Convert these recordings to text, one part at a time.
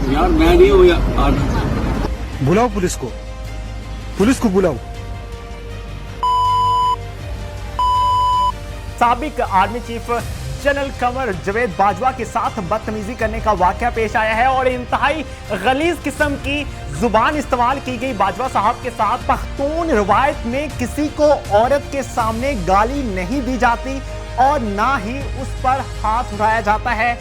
यार मैं नहीं हूँ यार। बुलाओ पुलिस को बुलाओ। साबिक army chief general Qamar Javed Bajwa के साथ बदतमीजी करने का वाकया पेश आया है और इंतहाई गलीज किस्म की जुबान इस्तेमाल की गई बाजवा साहब के साथ। पख्तून रिवायत में किसी को औरत के सामने गाली नहीं दी जाती और ना ही उस पर हाथ उठाया जाता है।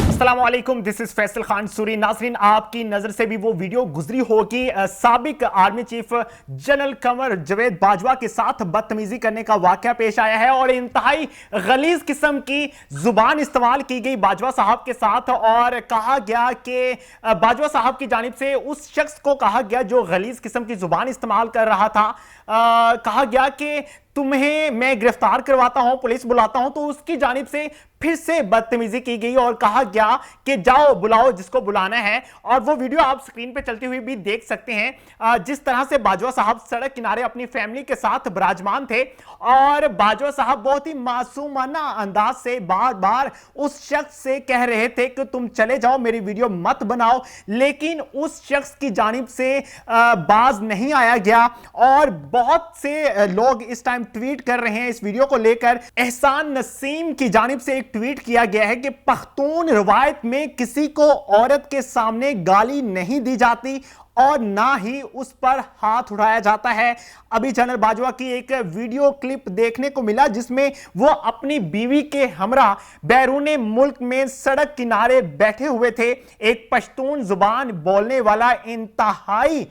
अस्सलामुअलैकुम, दिस इज फैसल खान सूरी। नाज़रीन, आपकी नजर से भी वो वीडियो गुजरी होगी। साबिक army chief general Qamar Javed Bajwa के साथ बदतमीजी करने का वाकया पेश आया है और इंतहाई गलीज किस्म की जुबान इस्तेमाल की गई बाजवा साहब के साथ और कहा गया कि बाजवा साहब की जानिब से उस शख्स को कहा गया जो गलीज किस्म की जुबान इस्तेमाल कर रहा था, कहा गया कि तुम्हें मैं गिरफ्तार करवाता हूं, पुलिस बुलाता हूं। तो उसकी जानिब से फिर से बदतमीजी की गई और कहा गया कि जाओ बुलाओ जिसको बुलाना है। और वो वीडियो आप स्क्रीन पे चलती हुई भी देख सकते हैं, जिस तरह से बाजवा साहब सड़क किनारे अपनी फैमिली के साथ विराजमान थे और बाजवा साहब बहुत ही मासूमाना अंदाज से बार बार उस शख्स से कह रहे थे कि तुम चले जाओ, मेरी वीडियो मत बनाओ। लेकिन उस शख्स की जानिब से बाज नहीं आया गया और बहुत से लोग इस टाइम ट्वीट कर रहे हैं इस वीडियो को लेकर। एहसान नसीम की जानिब से एक ट्वीट किया गया है कि पख्तून रिवायत में किसी को औरत के सामने गाली नहीं दी जाती और ना ही उस पर हाथ उठाया जाता है। अभी जनरल बाजवा की एक वीडियो क्लिप देखने को मिला जिसमें वो अपनी बीवी के हमरा बैरून मुल्क में सड़क किनारे बैठे हुए थे। एक पश्तून जुबान बोलने वाला इंतहाई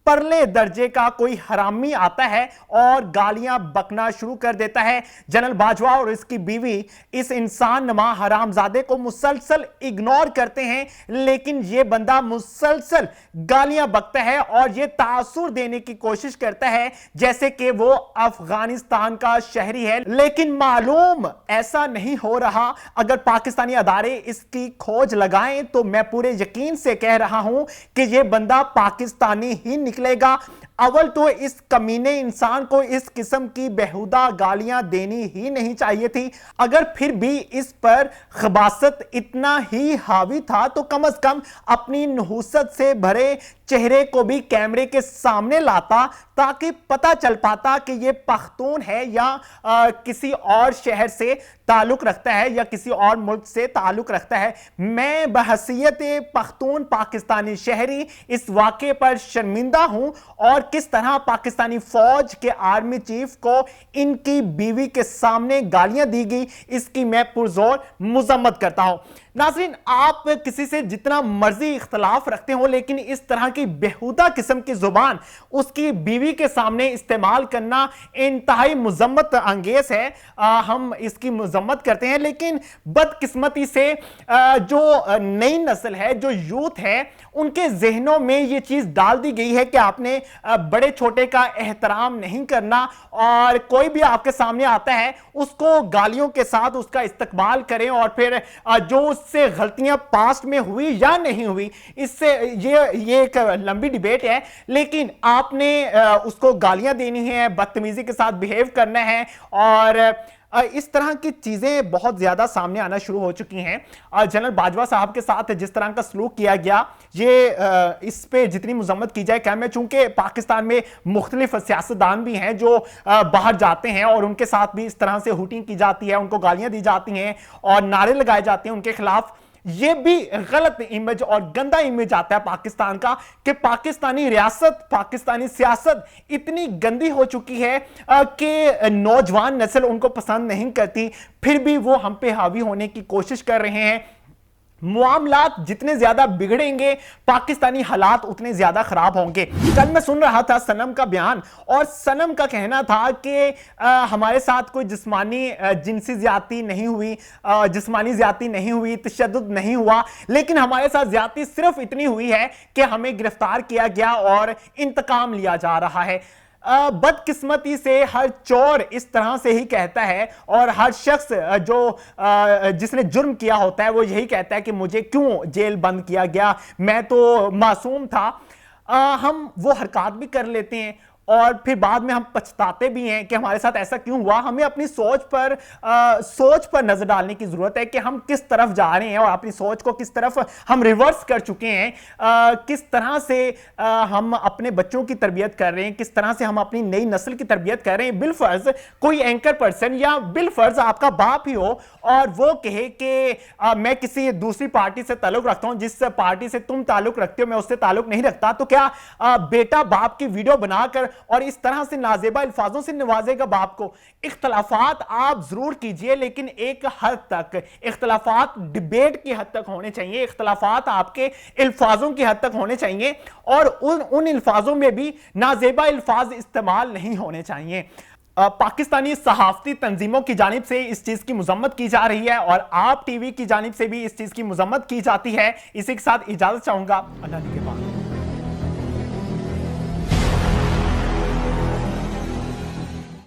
परले दर्जे का कोई हरामी आता है और गालियां बकना शुरू कर देता है। जनरल बाजवा और इसकी बीवी इस इंसान नमा हरामजादे को मुसलसल इग्नोर करते हैं, लेकिन यह बंदा मुसलसल गालियां बकता है और यह तासुर देने की कोशिश करता है जैसे कि वो अफगानिस्तान का शहरी है। लेकिन मालूम ऐसा नहीं हो रहा। अगर पाकिस्तानी अदारे इसकी खोज लगाएं तो मैं पूरे यकीन से कह रहा हूं कि यह बंदा पाकिस्तानी ही निकलेगा। अव्वल तो इस कमीने इंसान को इस किस्म की बेहुदा गालियां देनी ही नहीं चाहिए थी। अगर फिर भी इस पर खबासत इतना ही हावी था तो कम से कम अपनी नहुसत से भरे चेहरे को भी कैमरे के सामने लाता ताकि पता चल पाता कि यह पख्तून है या किसी और शहर से ताल्लुक रखता है या किसी और मुल्क से ताल्लुक रखता है। मैं बहसियत पख्तून पाकिस्तानी शहरी इस वाक़े पर शर्मिंदा हूं और किस तरह पाकिस्तानी फौज के आर्मी चीफ को इनकी बीवी के सामने गालियां दी गई, इसकी मैं पुरजोर मुजम्मत करता हूं। नाज़रीन, आप किसी से जितना मर्जी इख्तलाफ रखते हो लेकिन इस तरह की बेहुदा किस्म की जुबान उसकी बीवी के सामने इस्तेमाल करना इंतहाई मुजम्मत अंगेज है। हम इसकी मुजम्मत करते हैं, लेकिन बदकिस्मती से जो नई नस्ल है, जो यूथ है, उनके जहनों में यह चीज डाल दी गई है कि आपने बड़े छोटे का एहतराम नहीं करना और कोई भी आपके सामने आता है उसको गालियों के साथ उसका इस्तकबाल करें और फिर जो से गलतियां पास्ट में हुई या नहीं हुई, इससे ये एक लंबी डिबेट है। लेकिन आपने उसको गालियां देनी है, बदतमीजी के साथ बिहेव करना है और इस तरह की चीजें बहुत ज्यादा सामने आना शुरू हो चुकी हैं। जनरल बाजवा साहब के साथ जिस तरह का सलूक किया गया, ये इस पे जितनी मुजम्मत की जाए कम है। चूंकि पाकिस्तान में मुख्तलिफ सियासतदान भी हैं जो बाहर जाते हैं और उनके साथ भी इस तरह से हुटिंग की जाती है, उनको गालियां दी जाती हैं और नारे लगाए जाते हैं उनके खिलाफ। यह भी गलत इमेज और गंदा इमेज आता है पाकिस्तान का कि पाकिस्तानी रियासत, पाकिस्तानी सियासत इतनी गंदी हो चुकी है कि नौजवान नस्ल उनको पसंद नहीं करती, फिर भी वो हम पे हावी होने की कोशिश कर रहे हैं। मामलात जितने ज्यादा बिगड़ेंगे पाकिस्तानी हालात उतने ज्यादा खराब होंगे। कल मैं सुन रहा था सनम का बयान और सनम का कहना था कि हमारे साथ कोई जिस्मानी जिनसी ज्यादती नहीं हुई, जिस्मानी ज्यादती नहीं हुई, तशद्दुद नहीं हुआ, लेकिन हमारे साथ ज्यादती सिर्फ इतनी हुई है कि हमें गिरफ्तार किया गया और इंतकाम लिया जा रहा है। बदकिस्मती से हर चोर इस तरह से ही कहता है और हर शख्स जो जिसने जुर्म किया होता है वो यही कहता है कि मुझे क्यों जेल बंद किया गया, मैं तो मासूम था। हम वो हरकत भी कर लेते हैं और फिर बाद में हम पछताते भी हैं कि हमारे साथ ऐसा क्यों हुआ। हमें अपनी सोच पर नजर डालने की जरूरत है कि हम किस तरफ जा रहे हैं और अपनी सोच को किस तरफ हम रिवर्स कर चुके हैं, किस तरह से हम अपने बच्चों की तरबियत कर रहे हैं, किस तरह से हम अपनी नई नस्ल की तरबियत कर रहे हैं। बिलफर्ज कोई एंकर पर्सन या बिलफर्ज आपका बाप ही हो और वो कहे कि मैं किसी दूसरी पार्टी से ताल्लुक रखता हूं, जिस पार्टी से तुम ताल्लुक रखते हो मैं उससे ताल्लुक नहीं रखता, तो क्या बेटा बाप की वीडियो बनाकर और इस तरह से नाजेबा अल्फाजों से नवाजेगा बाप को? इख्तलाफात आप जरूर कीजिए, लेकिन एक हद तक इख्तलाफात डिबेट की हद तक होने चाहिए, इख्तलाफात आपके अल्फाजों की हद तक होने चाहिए और उन अल्फाजों में भी नाजेबा अल्फाज इस्तेमाल नहीं होने चाहिए। पाकिस्तानी सहाफती तंजीमों की जानिब से इस चीज की मजम्मत की जा रही है और आप टीवी की जानिब से भी इस चीज की मजम्मत की जाती है। इसी के साथ इजाजत चाहूंगा, अल्लाह के बाद।